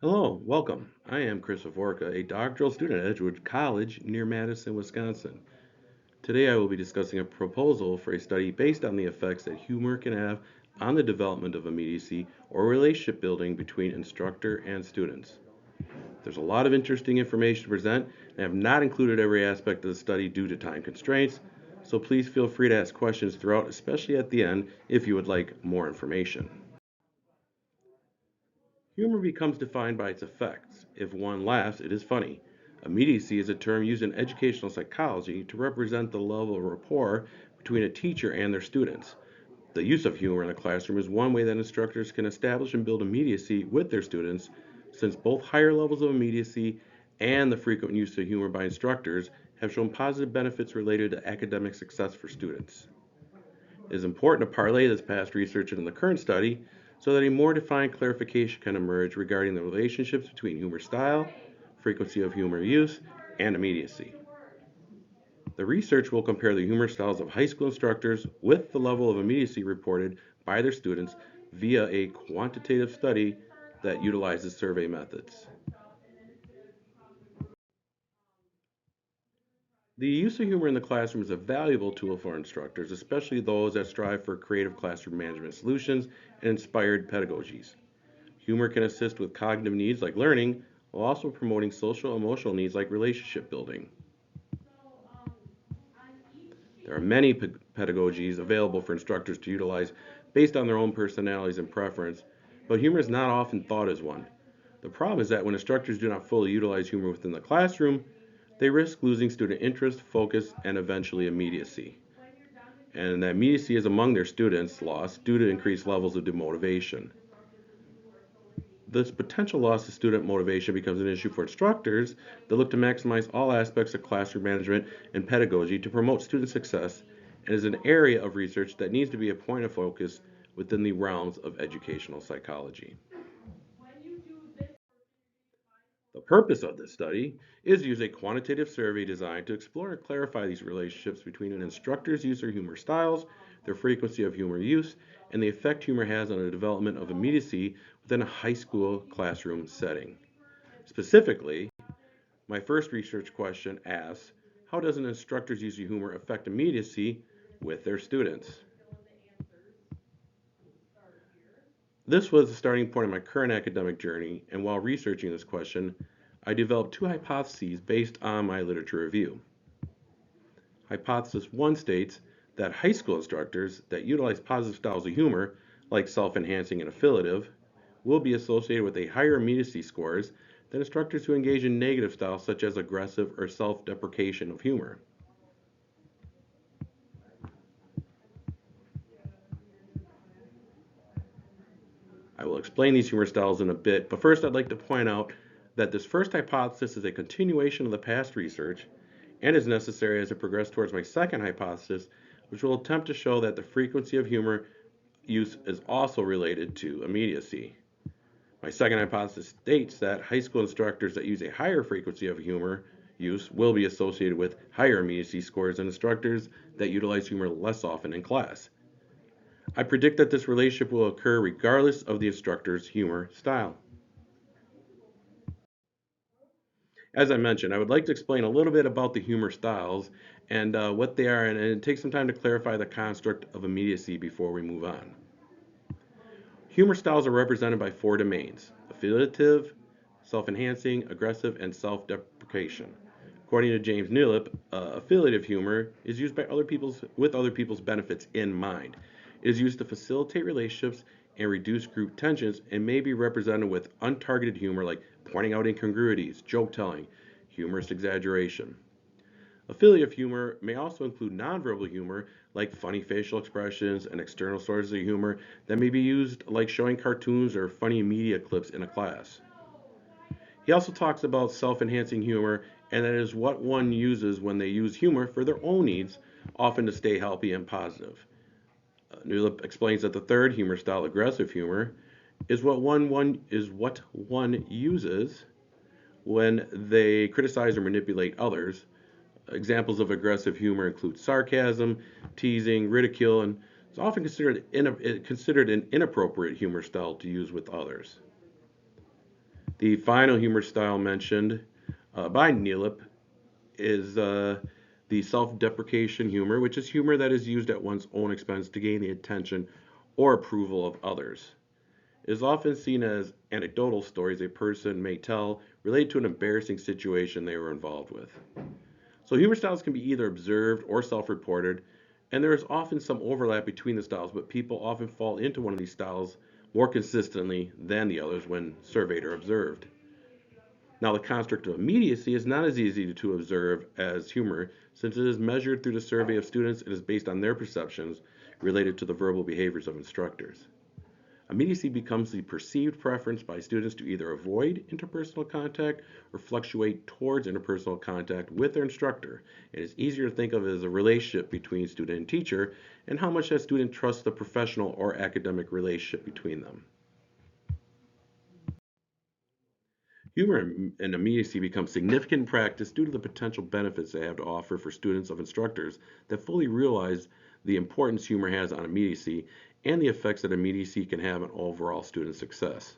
Hello, welcome. I am Chris Hovorka, a doctoral student at Edgewood College near Madison, Wisconsin. Today I will be discussing a proposal for a study based on the effects that humor can have on the development of immediacy or relationship building between instructor and students. There's a lot of interesting information to present, and I have not included every aspect of the study due to time constraints, so please feel free to ask questions throughout, especially at the end if you would like more information. Humor becomes defined by its effects. If one laughs, it is funny. Immediacy is a term used in educational psychology to represent the level of rapport between a teacher and their students. The use of humor in the classroom is one way that instructors can establish and build immediacy with their students, since both higher levels of immediacy and the frequent use of humor by instructors have shown positive benefits related to academic success for students. It is important to parlay this past research into the current study so that a more defined clarification can emerge regarding the relationships between humor style, frequency of humor use, and immediacy. The research will compare the humor styles of high school instructors with the level of immediacy reported by their students via a quantitative study that utilizes survey methods. The use of humor in the classroom is a valuable tool for instructors, especially those that strive for creative classroom management solutions and inspired pedagogies. Humor can assist with cognitive needs like learning, while also promoting social emotional needs like relationship building. There are many pedagogies available for instructors to utilize based on their own personalities and preference, but humor is not often thought as one. The problem is that when instructors do not fully utilize humor within the classroom, they risk losing student interest, focus, and eventually immediacy. And that immediacy is among their students lost due to increased levels of demotivation. This potential loss of student motivation becomes an issue for instructors that look to maximize all aspects of classroom management and pedagogy to promote student success, and is an area of research that needs to be a point of focus within the realms of educational psychology. The purpose of this study is to use a quantitative survey designed to explore and clarify these relationships between an instructor's use of humor styles, their frequency of humor use, and the effect humor has on the development of immediacy within a high school classroom setting. Specifically, my first research question asks, how does an instructor's use of humor affect immediacy with their students? This was the starting point of my current academic journey, and while researching this question, I developed two hypotheses based on my literature review. Hypothesis 1 states that high school instructors that utilize positive styles of humor, like self enhancing and affiliative, will be associated with a higher immediacy scores than instructors who engage in negative styles such as aggressive or self deprecation of humor. I will explain these humor styles in a bit, but first I'd like to point out that this first hypothesis is a continuation of the past research and is necessary as I progress towards my second hypothesis, which will attempt to show that the frequency of humor use is also related to immediacy. My second hypothesis states that high school instructors that use a higher frequency of humor use will be associated with higher immediacy scores than instructors that utilize humor less often in class. I predict that this relationship will occur regardless of the instructor's humor style. As I mentioned, I would like to explain a little bit about the humor styles and what they are, and take some time to clarify the construct of immediacy before we move on. Humor styles are represented by four domains: affiliative, self enhancing, aggressive, and self deprecation. According to James Newlip, affiliative humor is used by with other people's benefits in mind. It is used to facilitate relationships and reduce group tensions, and may be represented with untargeted humor like pointing out incongruities, joke telling, humorous exaggeration. Affiliative humor may also include nonverbal humor, like funny facial expressions and external sources of humor that may be used, like showing cartoons or funny media clips in a class. He also talks about self enhancing humor, and that is what one uses when they use humor for their own needs, often to stay healthy and positive. Newlip explains that the third humor style, aggressive humor, is what one uses when they criticize or manipulate others. Examples of aggressive humor include sarcasm, teasing, ridicule, and it's often considered an inappropriate humor style to use with others. The final humor style mentioned by Neelip is the self-deprecation humor, which is humor that is used at one's own expense to gain the attention or approval of others. It is often seen as anecdotal stories a person may tell related to an embarrassing situation they were involved with. So humor styles can be either observed or self-reported, and there is often some overlap between the styles, but people often fall into one of these styles more consistently than the others when surveyed or observed. Now, the construct of immediacy is not as easy to observe as humor, since it is measured through the survey of students and is based on their perceptions related to the verbal behaviors of instructors. Immediacy becomes the perceived preference by students to either avoid interpersonal contact or fluctuate towards interpersonal contact with their instructor. It is easier to think of it as a relationship between student and teacher and how much that student trusts the professional or academic relationship between them. Humor and immediacy become significant in practice due to the potential benefits they have to offer for students of instructors that fully realize the importance humor has on immediacy and the effects that immediacy can have on overall student success.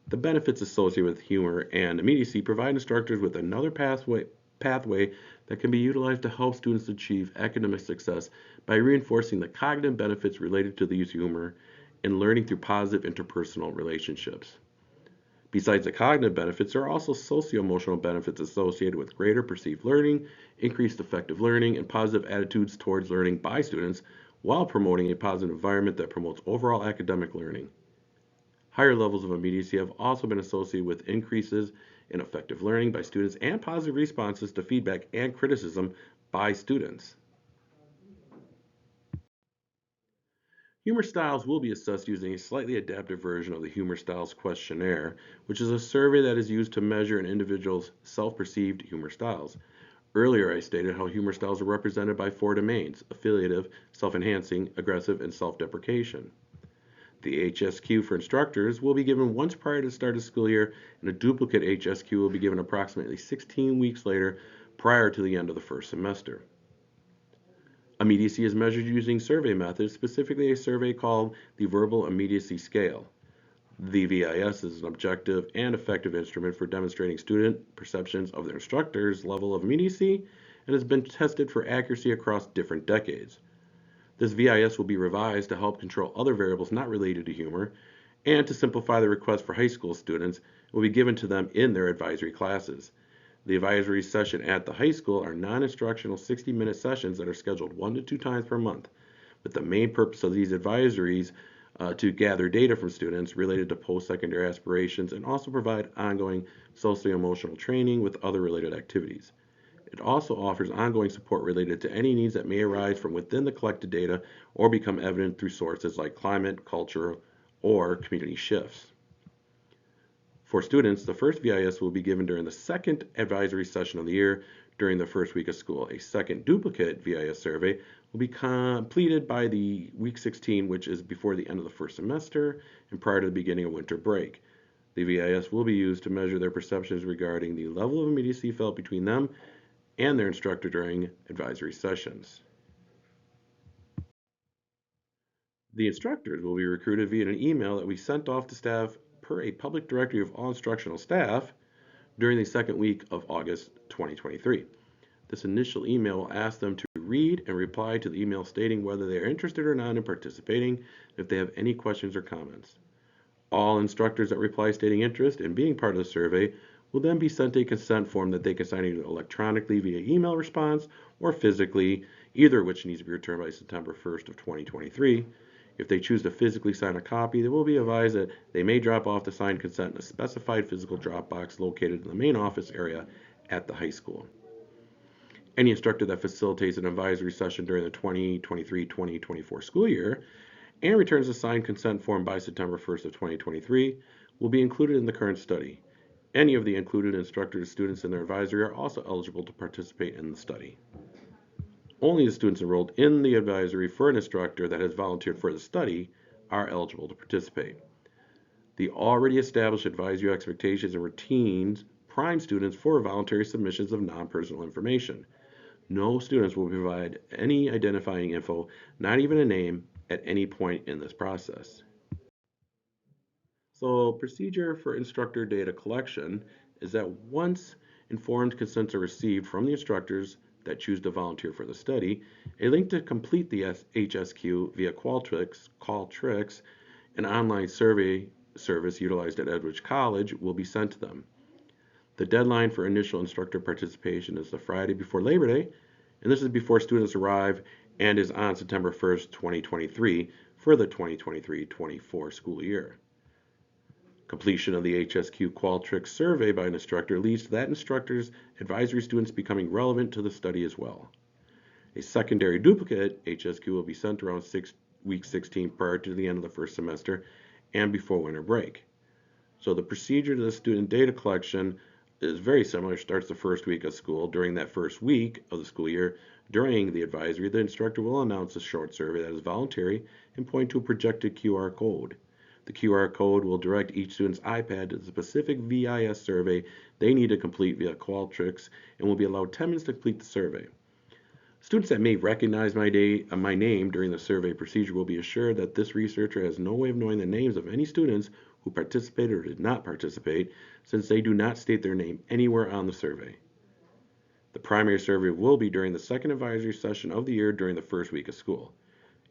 The benefits associated with humor and immediacy provide instructors with another pathway that can be utilized to help students achieve academic success by reinforcing the cognitive benefits related to the use of humor and learning through positive interpersonal relationships. Besides the cognitive benefits, there are also socio-emotional benefits associated with greater perceived learning, increased effective learning, and positive attitudes towards learning by students while promoting a positive environment that promotes overall academic learning. Higher levels of immediacy have also been associated with increases in effective learning by students and positive responses to feedback and criticism by students. Humor styles will be assessed using a slightly adapted version of the Humor Styles Questionnaire, which is a survey that is used to measure an individual's self-perceived humor styles. Earlier, I stated how humor styles are represented by four domains: affiliative, self-enhancing, aggressive, and self-deprecation. The HSQ for instructors will be given once prior to the start of the school year, and a duplicate HSQ will be given approximately 16 weeks later prior to the end of the first semester. Immediacy is measured using survey methods, specifically a survey called the Verbal Immediacy Scale. The VIS is an objective and effective instrument for demonstrating student perceptions of their instructor's level of immediacy and has been tested for accuracy across different decades. This VIS will be revised to help control other variables not related to humor and to simplify the request for high school students. It will be given to them in their advisory classes. The advisory session at the high school are non-instructional 60-minute sessions that are scheduled 1 to 2 times per month, with the main purpose of these advisories to gather data from students related to post-secondary aspirations and also provide ongoing socio-emotional training with other related activities. It also offers ongoing support related to any needs that may arise from within the collected data or become evident through sources like climate, culture, or community shifts. For students, the first VIS will be given during the second advisory session of the year during the first week of school. A second duplicate VIS survey will be completed by the week 16, which is before the end of the first semester and prior to the beginning of winter break. The VIS will be used to measure their perceptions regarding the level of immediacy felt between them and their instructor during advisory sessions. The instructors will be recruited via an email that we sent off to staff per a public directory of all instructional staff during the second week of August 2023. This initial email will ask them to read and reply to the email stating whether they are interested or not in participating, if they have any questions or comments. All instructors that reply stating interest in being part of the survey will then be sent a consent form that they can sign either electronically via email response or physically, either of which needs to be returned by September 1st of 2023. If they choose to physically sign a copy, they will be advised that they may drop off the signed consent in a specified physical drop box located in the main office area at the high school. Any instructor that facilitates an advisory session during the 2023-2024 school year and returns a signed consent form by September 1st of 2023 will be included in the current study. Any of the included instructors, students, and their advisory are also eligible to participate in the study. Only the students enrolled in the advisory for an instructor that has volunteered for the study are eligible to participate. The already established advisory expectations and routines prime students for voluntary submissions of non-personal information. No students will provide any identifying info, not even a name, at any point in this process. So, procedure for instructor data collection is that once informed consents are received from the instructors that choose to volunteer for the study, a link to complete the HSQ via Qualtrics, an online survey service utilized at Edwards College, will be sent to them. The deadline for initial instructor participation is the Friday before Labor Day, and this is before students arrive and is on September 1st, 2023 for the 2023-24 school year. Completion of the HSQ Qualtrics survey by an instructor leads to that instructor's advisory students becoming relevant to the study as well. A secondary duplicate HSQ will be sent around week 16 prior to the end of the first semester and before winter break. So the procedure to the student data collection is very similar. It starts the first week of school. During that first week of the school year, during the advisory, the instructor will announce a short survey that is voluntary and point to a projected QR code. The QR code will direct each student's iPad to the specific VIS survey they need to complete via Qualtrics and will be allowed 10 minutes to complete the survey. Students that may recognize my name during the survey procedure will be assured that this researcher has no way of knowing the names of any students who participated or did not participate, since they do not state their name anywhere on the survey. The primary survey will be during the second advisory session of the year during the first week of school,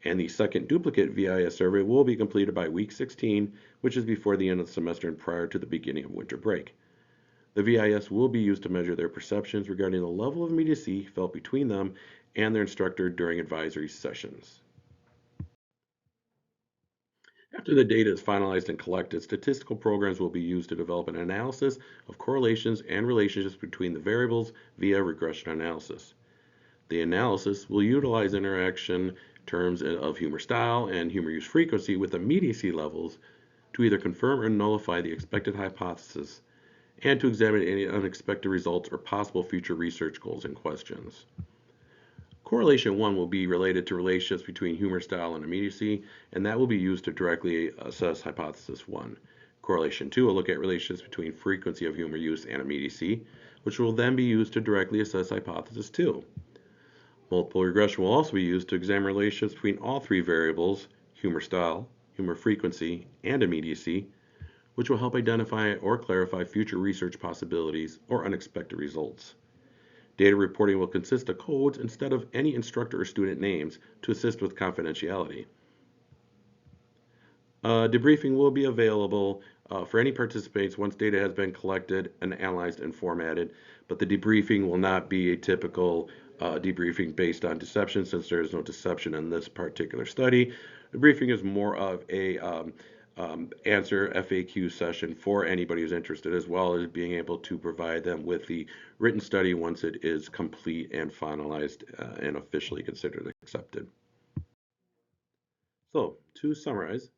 and the second duplicate VIS survey will be completed by week 16, which is before the end of the semester and prior to the beginning of winter break. The VIS will be used to measure their perceptions regarding the level of immediacy felt between them and their instructor during advisory sessions. After the data is finalized and collected, statistical programs will be used to develop an analysis of correlations and relationships between the variables via regression analysis. The analysis will utilize interaction terms of humor style and humor use frequency with immediacy levels to either confirm or nullify the expected hypothesis and to examine any unexpected results or possible future research goals and questions. Correlation 1 will be related to relationships between humor style and immediacy, and that will be used to directly assess hypothesis 1. Correlation 2 will look at relationships between frequency of humor use and immediacy, which will then be used to directly assess hypothesis 2. Multiple regression will also be used to examine relationships between all three variables, humor style, humor frequency, and immediacy, which will help identify or clarify future research possibilities or unexpected results. Data reporting will consist of codes instead of any instructor or student names to assist with confidentiality. Debriefing will be available for any participants once data has been collected and analyzed and formatted, but the debriefing will not be a typical debriefing based on deception, since there is no deception in this particular study. Debriefing is more of a answer FAQ session for anybody who's interested, as well as being able to provide them with the written study once it is complete and finalized and officially considered accepted. So, to summarize,